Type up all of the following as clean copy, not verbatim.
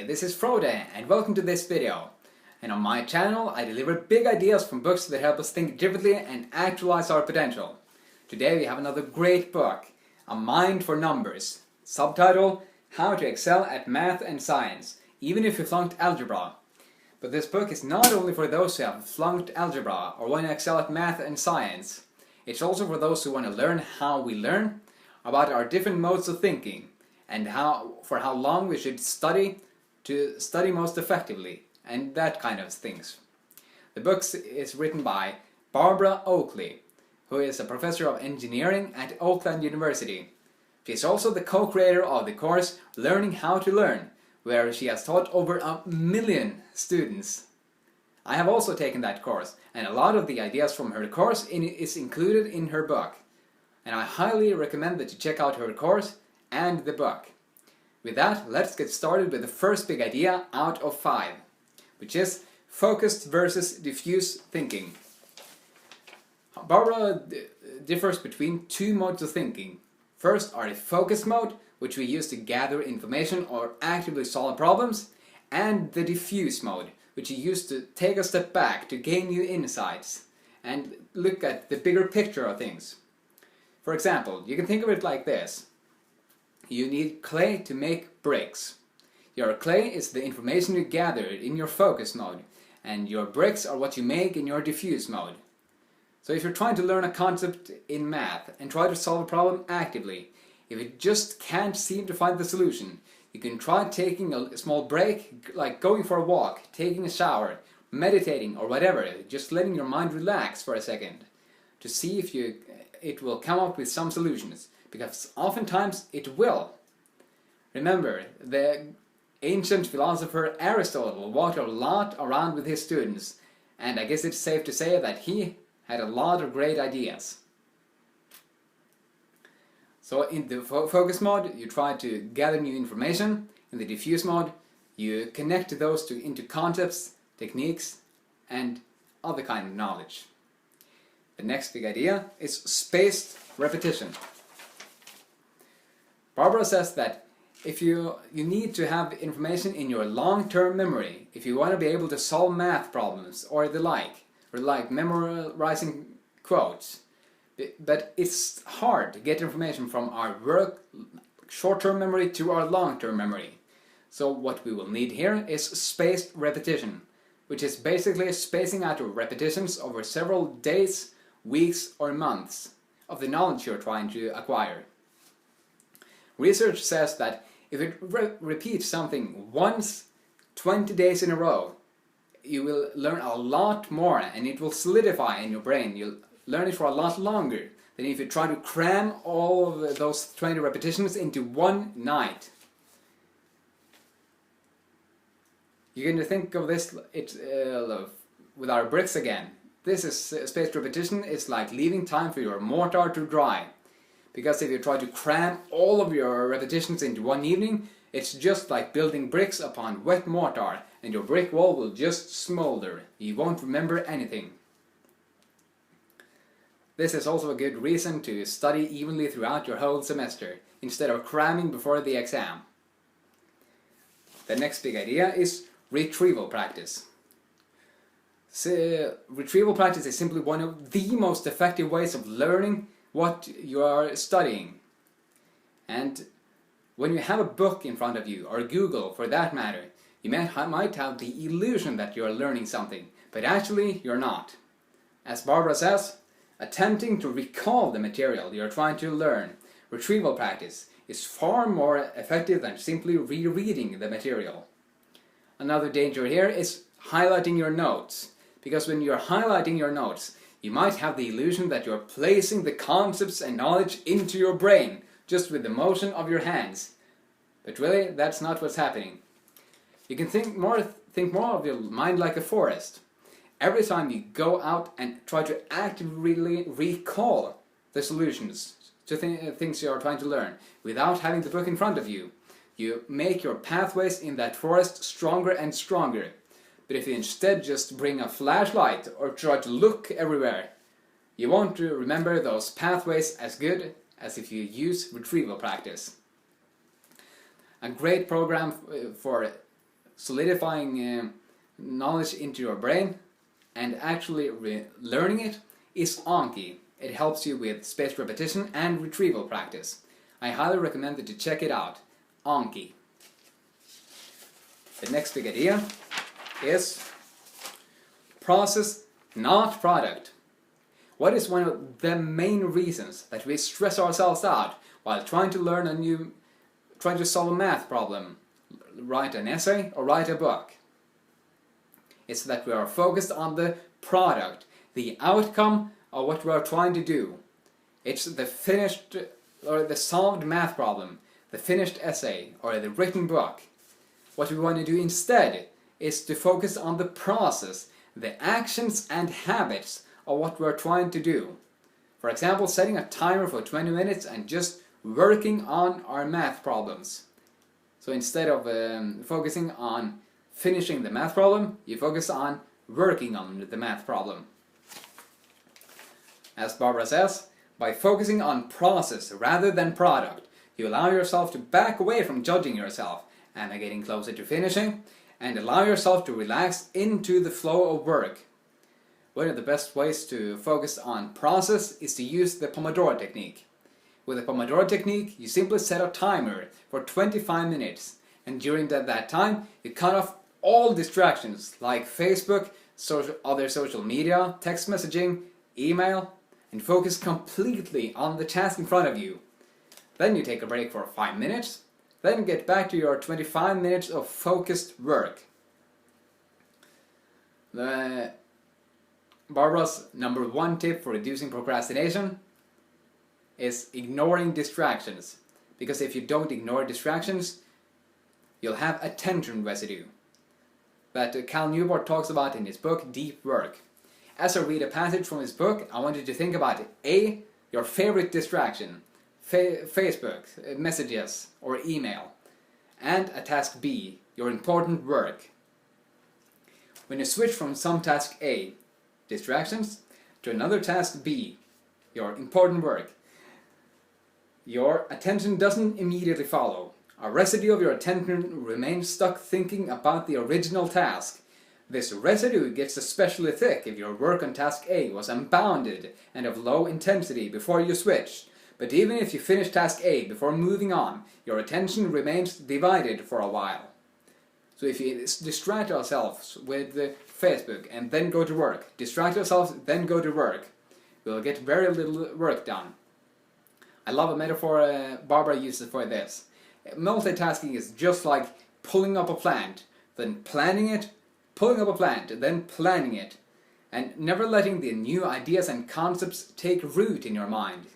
this is Frode and welcome to this video. And on my channel I deliver big ideas from books that help us think differently and actualize our potential. Today we have another great book, A Mind for Numbers. Subtitle, How to Excel at Math and Science, even if you flunked algebra. But this book is not only for those who have flunked algebra or want to excel at math and science. It's also for those who want to learn how we learn, about our different modes of thinking, and for how long we should study to study most effectively, and that kind of things. The book is written by Barbara Oakley, who is a professor of engineering at Oakland University. She is also the co-creator of the course Learning How to Learn, where she has taught over 1 million students. I have also taken that course, and a lot of the ideas from her course is included in her book. And I highly recommend that you check out her course and the book. With that, let's get started with the first big idea out of 5, which is focused versus diffuse thinking. Barbara differs between 2 modes of thinking. First are the focused mode, which we use to gather information or actively solve problems, and the diffuse mode, which we use to take a step back to gain new insights and look at the bigger picture of things. For example, you can think of it like this. You need clay to make bricks. Your clay is the information you gathered in your focus mode, and your bricks are what you make in your diffuse mode. So if you're trying to learn a concept in math and try to solve a problem actively, if you just can't seem to find the solution, you can try taking a small break, like going for a walk, taking a shower, meditating or whatever, just letting your mind relax for a second, to see if it will come up with some solutions. Because oftentimes it will. Remember, the ancient philosopher Aristotle walked a lot around with his students, and I guess it's safe to say that he had a lot of great ideas. So in the focus mode, you try to gather new information. In the diffuse mode, you connect those into concepts, techniques, and other kind of knowledge. The next big idea is spaced repetition. Barbara says that if you need to have information in your long-term memory, if you want to be able to solve math problems or like memorizing quotes, but it's hard to get information from our short-term memory to our long-term memory. So what we will need here is spaced repetition, which is basically spacing out your repetitions over several days, weeks or months of the knowledge you're trying to acquire. Research says that if you repeat something once 20 days in a row, you will learn a lot more and it will solidify in your brain. You'll learn it for a lot longer than if you try to cram all of those 20 repetitions into one night. You're going to think of this with our bricks again. This is spaced repetition. It's like leaving time for your mortar to dry. Because if you try to cram all of your repetitions into one evening, it's just like building bricks upon wet mortar, and your brick wall will just smolder. You won't remember anything. This is also a good reason to study evenly throughout your whole semester, instead of cramming before the exam. The next big idea is retrieval practice. Retrieval practice is simply one of the most effective ways of learning what you are studying. And when you have a book in front of you, or Google for that matter, you might have the illusion that you are learning something, but actually you're not. As Barbara says, attempting to recall the material you're trying to learn, retrieval practice, is far more effective than simply rereading the material. Another danger here is highlighting your notes, because when you're highlighting your notes, you might have the illusion that you're placing the concepts and knowledge into your brain just with the motion of your hands. But really, that's not what's happening. You can think more of your mind like a forest. Every time you go out and try to actively recall the solutions to things you are trying to learn without having the book in front of you, you make your pathways in that forest stronger and stronger. But if you instead just bring a flashlight or try to look everywhere, you won't remember those pathways as good as if you use retrieval practice. A great program for solidifying knowledge into your brain and actually learning it is Anki. It helps you with spaced repetition and retrieval practice. I highly recommend that you check it out. Anki. The next big idea is process, not product. What is one of the main reasons that we stress ourselves out while trying to solve a math problem, write an essay or write a book? It's that we are focused on the product, the outcome of what we are trying to do. It's the finished or the solved math problem, the finished essay or the written book. What we want to do instead is to focus on the process, the actions and habits of what we're trying to do. For example, setting a timer for 20 minutes and just working on our math problems. So instead of focusing on finishing the math problem, you focus on working on the math problem. As Barbara says, by focusing on process rather than product, you allow yourself to back away from judging yourself and getting closer to finishing, and allow yourself to relax into the flow of work. One of the best ways to focus on process is to use the Pomodoro Technique. With the Pomodoro Technique, you simply set a timer for 25 minutes, and during that time, you cut off all distractions like Facebook, other social media, text messaging, email, and focus completely on the task in front of you. Then you take a break for 5 minutes, then get back to your 25 minutes of focused work. Barbara's number one tip for reducing procrastination is ignoring distractions. Because if you don't ignore distractions, you'll have attention residue that Cal Newport talks about in his book Deep Work. As I read a passage from his book, I want you to think about A, your favorite distraction, Facebook, messages or email, and a task B, your important work. When you switch from some task A, distractions, to another task B, your important work, your attention doesn't immediately follow. A residue of your attention remains stuck thinking about the original task. This residue gets especially thick if your work on task A was unbounded and of low intensity before you switched. But even if you finish task A before moving on, your attention remains divided for a while. So if you distract ourselves with Facebook and then go to work, distract ourselves, then go to work, we'll get very little work done. I love a metaphor Barbara uses for this. Multitasking is just like pulling up a plant, then planning it, pulling up a plant, then planning it, and never letting the new ideas and concepts take root in your mind,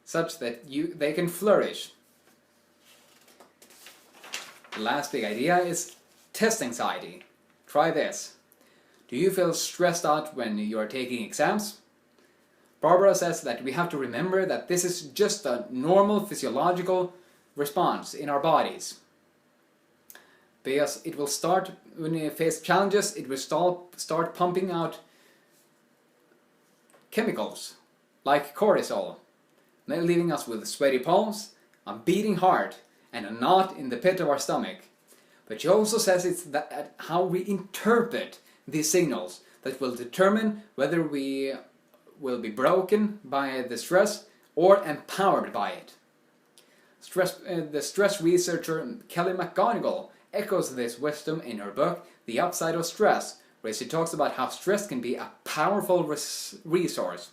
such that they can flourish. The last big idea is test anxiety. Try this. Do you feel stressed out when you are taking exams? Barbara says that we have to remember that this is just a normal physiological response in our bodies. Because it will start, when you face challenges, it will start pumping out chemicals like cortisol, leaving us with sweaty palms, a beating heart, and a knot in the pit of our stomach. But she also says it's that how we interpret these signals that will determine whether we will be broken by the stress or empowered by it. The stress researcher Kelly McGonigal echoes this wisdom in her book The Upside of Stress, where she talks about how stress can be a powerful resource.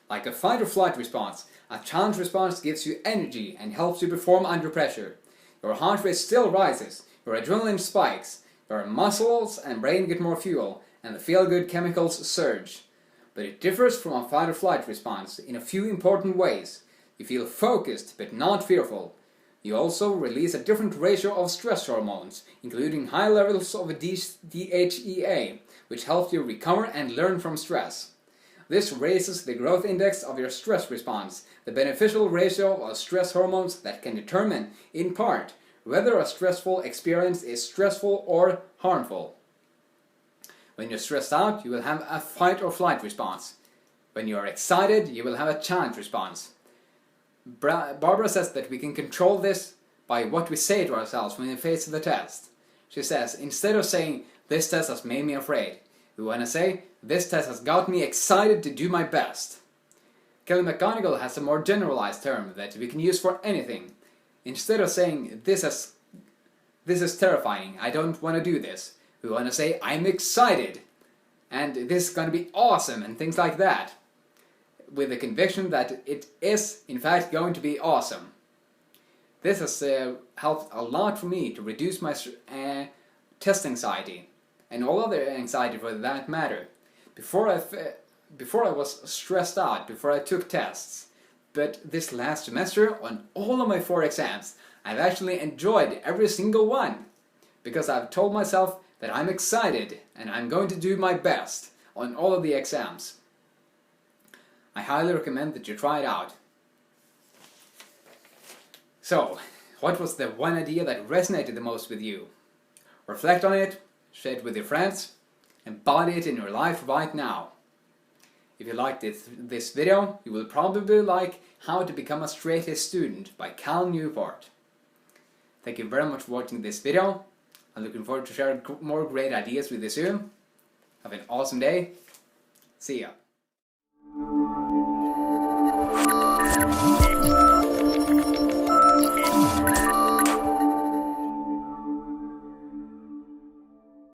Like a fight or flight response, a challenge response gives you energy and helps you perform under pressure. Your heart rate still rises, your adrenaline spikes, your muscles and brain get more fuel, and the feel-good chemicals surge. But it differs from a fight or flight response in a few important ways. You feel focused but not fearful. You also release a different ratio of stress hormones, including high levels of DHEA, which helps you recover and learn from stress. This raises the growth index of your stress response, the beneficial ratio of stress hormones that can determine, in part, whether a stressful experience is stressful or harmful. When you're stressed out, you will have a fight or flight response. When you are excited, you will have a challenge response. Barbara says that we can control this by what we say to ourselves when we face the test. She says, instead of saying, this test has made me afraid, we want to say, this test has got me excited to do my best. Kelly McGonigal has a more generalized term that we can use for anything. Instead of saying, this is terrifying, I don't want to do this, we want to say, I'm excited, and this is going to be awesome, and things like that, with the conviction that it is, in fact, going to be awesome. This has helped a lot for me to reduce my test anxiety, and all other anxiety for that matter. Before I was stressed out before I took tests, but this last semester, on all of my 4 exams, I've actually enjoyed every single one, because I've told myself that I'm excited and I'm going to do my best on all of the exams. I highly recommend that you try it out. So, what was the one idea that resonated the most with you? Reflect on it, share it with your friends, embody it in your life right now. If you liked this video, you will probably like How to Become a Straight A Student by Cal Newport. Thank you very much for watching this video. I'm looking forward to sharing more great ideas with you soon. Have an awesome day. See ya.